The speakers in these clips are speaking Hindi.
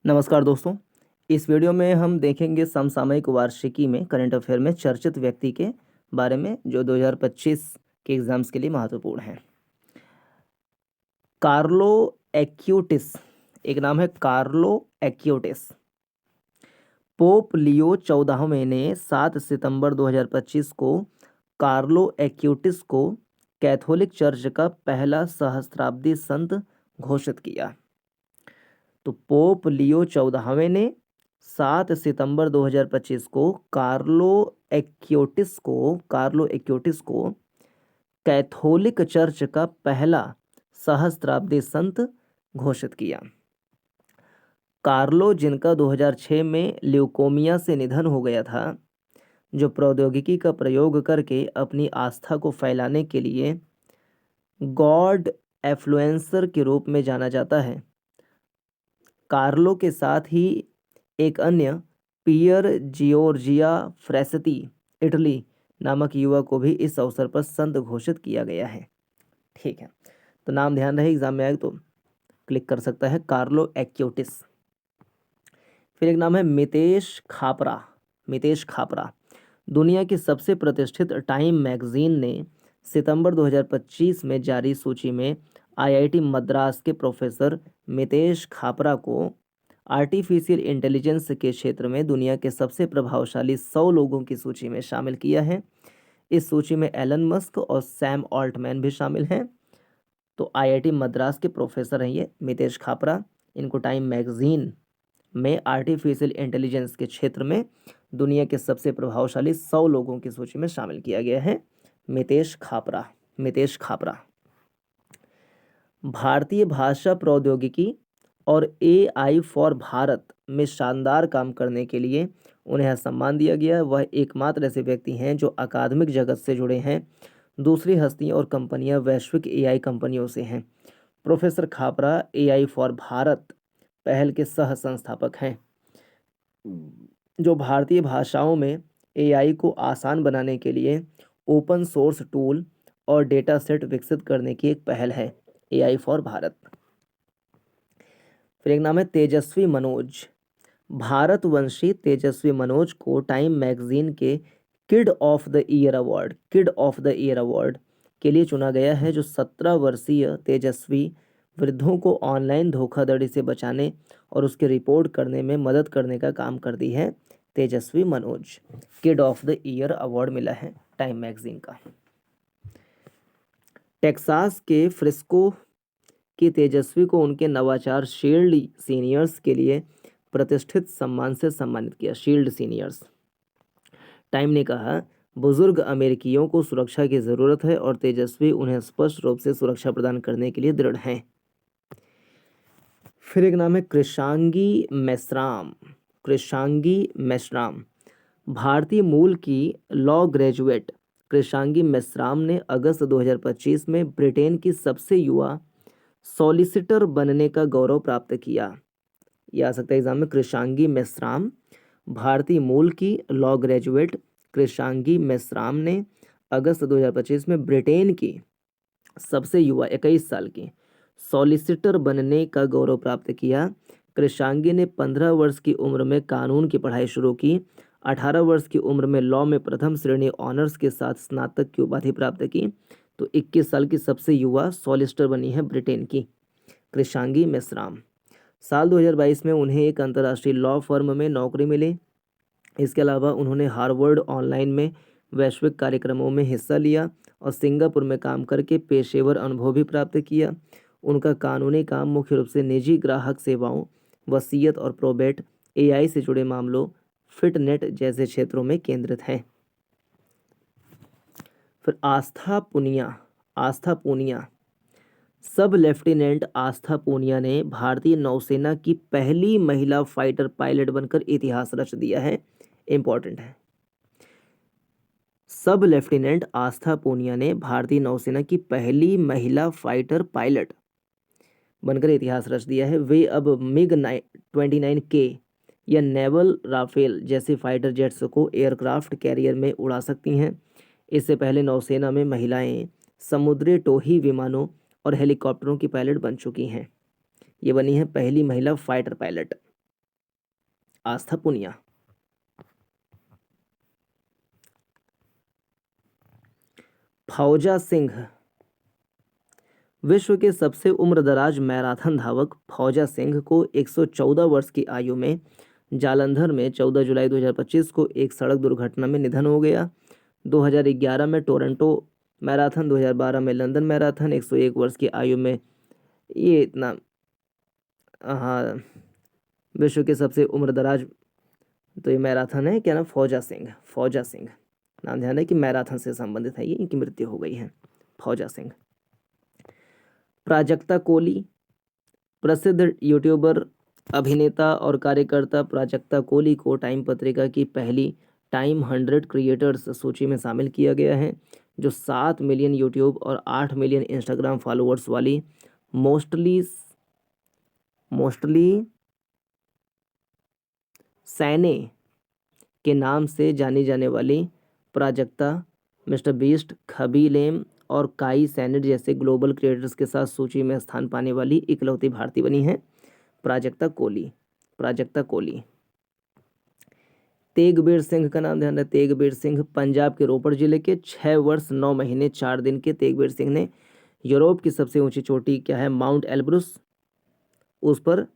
नमस्कार दोस्तों। इस वीडियो में हम देखेंगे समसामयिक वार्षिकी में करंट अफेयर में चर्चित व्यक्ति के बारे में जो 2025 के एग्जाम्स के लिए महत्वपूर्ण हैं। कार्लो एक्यूटिस, एक नाम है कार्लो एक्यूटिस। पोप लियो 14वें ने 7 सितंबर 2025 को कार्लो एक्यूटिस को कैथोलिक चर्च का पहला सहस्त्राब्दी संत घोषित किया। तो पोप लियो 14वें ने 7 सितंबर 2025 को कार्लो एक्योटिस को कैथोलिक चर्च का पहला सहस्त्राब्दी संत घोषित किया। कार्लो, जिनका 2006 में ल्यूकोमिया से निधन हो गया था, जो प्रौद्योगिकी का प्रयोग करके अपनी आस्था को फैलाने के लिए गॉड एफ्लुएंसर के रूप में जाना जाता है। कार्लो के साथ ही एक अन्य पियर जियोर्जिया फ्रेसती इटली नामक युवक को भी इस अवसर पर संत घोषित किया गया है। ठीक है, तो नाम ध्यान रहे, एग्जाम में आए तो क्लिक कर सकता है, कार्लो एक्यूटिस। फिर एक नाम है मितेश खापरा। दुनिया की सबसे प्रतिष्ठित टाइम मैगजीन ने सितंबर 2025 में जारी सूची में आईआईटी मद्रास के प्रोफेसर मितेश खापरा को आर्टिफिशियल इंटेलिजेंस के क्षेत्र में दुनिया के सबसे प्रभावशाली 100 लोगों की सूची में शामिल किया है। इस सूची में एलन मस्क और सैम ऑल्टमैन भी शामिल हैं। तो आईआईटी मद्रास के प्रोफेसर हैं ये मितेश खापरा। इनको टाइम मैगजीन में आर्टिफिशियल इंटेलिजेंस के क्षेत्र में दुनिया के सबसे प्रभावशाली 100 लोगों की सूची में शामिल किया गया है। मितेश खापरा। भारतीय भाषा प्रौद्योगिकी और एआई फॉर भारत में शानदार काम करने के लिए उन्हें यह सम्मान दिया गया। वह एकमात्र ऐसे व्यक्ति हैं जो अकादमिक जगत से जुड़े हैं। दूसरी हस्तियां और कंपनियां वैश्विक एआई कंपनियों से हैं। Professor Khapra AI for Bharat पहल के सह संस्थापक हैं, जो भारतीय भाषाओं में एआई को आसान बनाने के लिए ओपन सोर्स टूल और डेटा सेट विकसित करने की एक पहल है, एआई फॉर भारत। फिर एक नाम है तेजस्वी मनोज। भारतवंशी तेजस्वी मनोज को टाइम मैगजीन के kid of the year award के लिए चुना गया है। जो 17 वर्षीय तेजस्वी वृद्धों को ऑनलाइन धोखाधड़ी से बचाने और उसके रिपोर्ट करने में मदद करने का काम करती है। Tejasvi Manoj kid of the year award मिला है टाइम मैगजीन का। टेक्सास के फ्रिस्को की तेजस्वी को उनके नवाचार शील्ड सीनियर्स के लिए प्रतिष्ठित सम्मान से सम्मानित किया। Shield seniors. टाइम ने कहा, बुजुर्ग अमेरिकियों को सुरक्षा की जरूरत है और तेजस्वी उन्हें स्पष्ट रूप से सुरक्षा प्रदान करने के लिए दृढ़ हैं। फिर एक नाम है कृषांगी मेश्राम। भारतीय मूल की लॉ ग्रेजुएट कृषांगी मेश्राम ने अगस्त 2025 में ब्रिटेन की सबसे युवा सॉलिसिटर बनने का गौरव प्राप्त किया। यह आ सकता है एग्जाम में। कृषांगी मेश्राम, भारतीय मूल की लॉ ग्रेजुएट कृषांगी मेश्राम ने अगस्त 2025 में ब्रिटेन की सबसे युवा 21 साल की सॉलिसिटर बनने का गौरव प्राप्त किया। कृषांगी ने 15 वर्ष की उम्र में कानून की पढ़ाई शुरू की। 18 वर्ष की उम्र में लॉ में प्रथम श्रेणी ऑनर्स के साथ स्नातक की उपाधि प्राप्त की। तो 21 साल की सबसे युवा सॉलिसिटर बनी है ब्रिटेन की कृषांगी मेश्राम। साल 2022 में उन्हें एक अंतर्राष्ट्रीय लॉ फर्म में नौकरी मिली। इसके अलावा उन्होंने हार्वर्ड ऑनलाइन में वैश्विक कार्यक्रमों में हिस्सा लिया और सिंगापुर में काम करके पेशेवर अनुभव भी प्राप्त किया। उनका कानूनी काम मुख्य रूप से निजी ग्राहक सेवाओं, वसीयत और प्रोबेट, एआई से जुड़े मामलों, फिटनेट जैसे क्षेत्रों में केंद्रित है। फिर आस्था पूनिया। सब लेफ्टिनेंट आस्था पूनिया ने भारतीय नौसेना की पहली महिला फाइटर पायलट बनकर इतिहास रच दिया है। इंपॉर्टेंट है। सब लेफ्टिनेंट आस्था पूनिया ने भारतीय नौसेना की पहली महिला फाइटर पायलट बनकर इतिहास रच दिया है। वे अब मिग 29K या नेवल राफेल जैसे फाइटर जेट्स को एयरक्राफ्ट कैरियर में उड़ा सकती हैं। इससे पहले नौसेना में महिलाएं समुद्री टोही विमानों और हेलीकॉप्टरों की पायलट बन चुकी हैं। ये बनी है पहली महिला फाइटर पायलट। आस्था पुनिया। फौजा सिंह। विश्व के सबसे उम्रदराज मैराथन धावक फौजा सिंह को 114 वर्ष की आयु में जालंधर में 14 जुलाई 2025 को एक सड़क दुर्घटना में निधन हो गया। 2011 में टोरंटो मैराथन, 2012 में लंदन मैराथन, 101 वर्ष की आयु में। ये इतना, हाँ, विश्व के सबसे उम्रदराज तो ये मैराथन है क्या ना, फौजा सिंह। फौजा सिंह नाम ध्यान है कि मैराथन से संबंधित है, ये इनकी मृत्यु हो गई है, फौजा सिंह। प्राजक्ता कोली। प्रसिद्ध यूट्यूबर, अभिनेता और कार्यकर्ता प्राजक्ता कोली को टाइम पत्रिका की पहली टाइम 100 क्रिएटर्स सूची में शामिल किया गया है, जो 7 मिलियन यूट्यूब और 8 मिलियन इंस्टाग्राम फॉलोअर्स वाली मोस्टली सैने के नाम से जानी जाने वाली प्राजक्ता, मिस्टर बीस्ट, खबी लेम और काई सैनेट जैसे ग्लोबल क्रिएटर्स के साथ सूची में स्थान पाने वाली इकलौती भारतीय बनी है। प्राजक्ता कोली। प्राजक्ता कोली। तेगबीर सिंह का नाम ध्यान है। तेगबीर सिंह पंजाब के रोपड़ जिले के 6 वर्ष 9 महीने 4 दिन के तेगबीर सिंह ने यूरोप की सबसे ऊंची चोटी क्या है, माउंट एल्ब्रुस, उस पर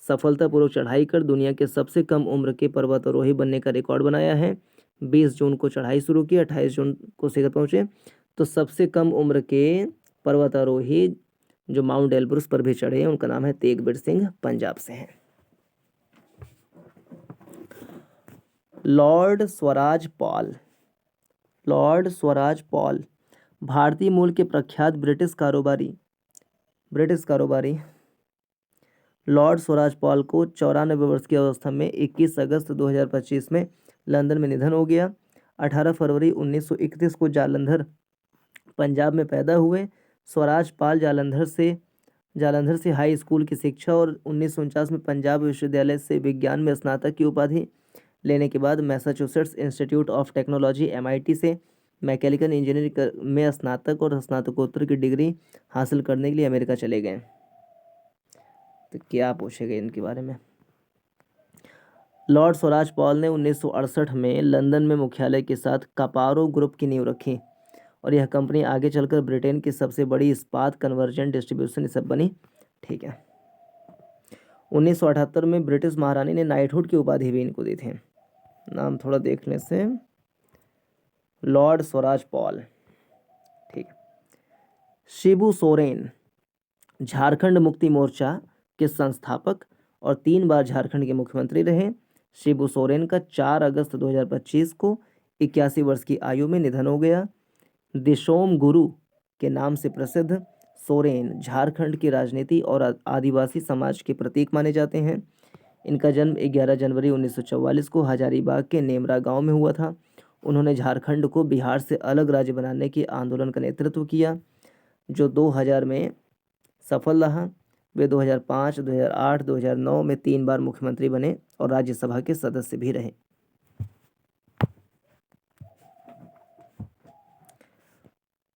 सफलतापूर्वक चढ़ाई कर दुनिया के सबसे कम उम्र के पर्वतारोही बनने का रिकॉर्ड बनाया है। 20 जून को चढ़ाई शुरू की, 28 जून को शिखर पहुंचे। तो सबसे कम उम्र के पर्वतारोही जो माउंट एल्ब्रुस पर भी चढ़े उनका नाम है तेगबीर सिंह, पंजाब से हैं। Lord Swaraj Paul. Lord Swaraj Paul भारतीय मूल के प्रख्यात ब्रिटिश कारोबारी लॉर्ड स्वराज पॉल को 94 वर्ष की अवस्था में 21 अगस्त 2025 में लंदन में निधन हो गया। 18 फरवरी 1931 को जालंधर, पंजाब में पैदा हुए। स्वराज पॉल जालंधर से हाई स्कूल की शिक्षा और 1949 में पंजाब विश्वविद्यालय से विज्ञान में स्नातक की उपाधि लेने के बाद Massachusetts institute of technology MIT से मैकेनिकल इंजीनियरिंग में स्नातक और स्नातकोत्तर की डिग्री हासिल करने के लिए अमेरिका चले गए। तो क्या पूछेगा इनके बारे में। लॉर्ड स्वराज पॉल ने 1968 में लंदन में मुख्यालय के साथ कापारो ग्रुप की नींव रखी और यह कंपनी आगे चलकर ब्रिटेन की सबसे बड़ी इस्पात कन्वर्जन डिस्ट्रीब्यूशन सब बनी। ठीक है। 1978 में ब्रिटिश महारानी ने नाइटहुड की उपाधि भी इनको दी थी। नाम थोड़ा देखने से, लॉर्ड स्वराज पॉल। ठीक। शिबू सोरेन झारखंड मुक्ति मोर्चा के संस्थापक और 3 बार झारखंड के मुख्यमंत्री रहे। शिबू सोरेन का 4 अगस्त 2025 को 81 वर्ष की आयु में निधन हो गया। दिशोम गुरु के नाम से प्रसिद्ध सोरेन झारखंड की राजनीति और आदिवासी समाज के प्रतीक माने जाते हैं। इनका जन्म 11 जनवरी 1944 को हजारीबाग के नेमरा गांव में हुआ था। उन्होंने झारखंड को बिहार से अलग राज्य बनाने के आंदोलन का नेतृत्व किया, जो 2000 में सफल रहा। वे 2005, 2008, 2009 में 3 बार मुख्यमंत्री बने और राज्यसभा के सदस्य भी रहे।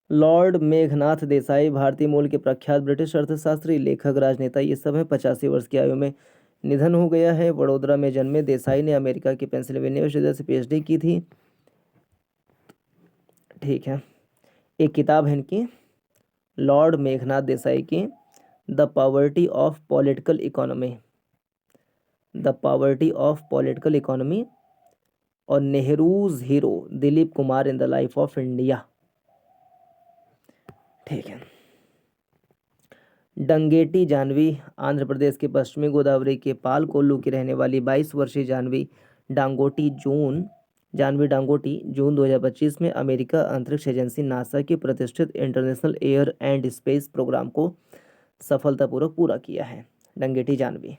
लॉर्ड मेघनाथ देसाई भारतीय मूल के प्रख्यात ब्रिटिश अर्थशास्त्री, लेखक, राजनेता ये सब हैं। 85 वर्ष की आयु में निधन हो गया है। वडोदरा में जन्मे देसाई ने अमेरिका के पेंसिल्वेनिया विश्वविद्यालय से PhD की थी। ठीक है। एक किताब है इनकी, लॉर्ड मेघनाथ देसाई की, the poverty of political economy. The poverty of political economy और Nehru's hero Dilip Kumar in the life of India. ठीक है। डंगेटी जानवी आंध्र प्रदेश के पश्चिमी गोदावरी के पालकोल्लू की रहने वाली 22 वर्षीय जानवी डांगोटी जून 2025 में अमेरिका अंतरिक्ष एजेंसी नासा के प्रतिष्ठित international air and space programme को सफलतापूर्वक पूरा किया है। डंगेटी जानवी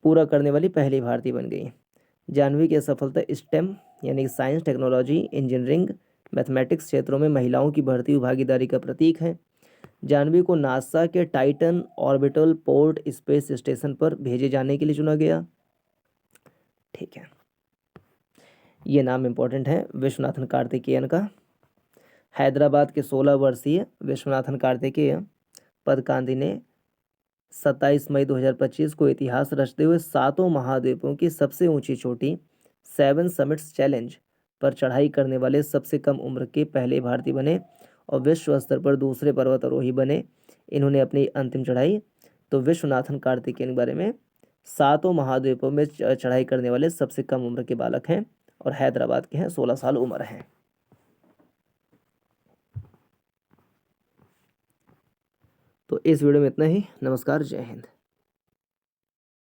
पूरा करने वाली पहली भारतीय बन गई। जानवी की सफलता स्टेम यानी साइंस, टेक्नोलॉजी, इंजीनियरिंग, मैथमेटिक्स क्षेत्रों में महिलाओं की बढ़ती हुई भागीदारी का प्रतीक है। जानवी को नासा के Titan orbital port space station पर भेजे जाने के लिए चुना गया। ठीक है। ये नाम इंपॉर्टेंट है विश्वनाथन कार्तिकेयन का। हैदराबाद के 16 वर्षीय विश्वनाथन कार्तिकेय पदकांदी ने 27 मई 2025 को इतिहास रचते हुए 7 महाद्वीपों की सबसे ऊंची चोटी 7 समिट्स चैलेंज पर चढ़ाई करने वाले सबसे कम उम्र के पहले भारतीय बने और विश्व स्तर पर दूसरे पर्वतारोही बने। इन्होंने अपनी अंतिम चढ़ाई, तो विश्वनाथन कार्तिकेयन के बारे में 7 महाद्वीपों में चढ़ाई करने वाले सबसे कम उम्र के बालक हैं और हैदराबाद के हैं, 16 साल उम्र है। तो इस वीडियो में इतना ही। नमस्कार, जय हिंद।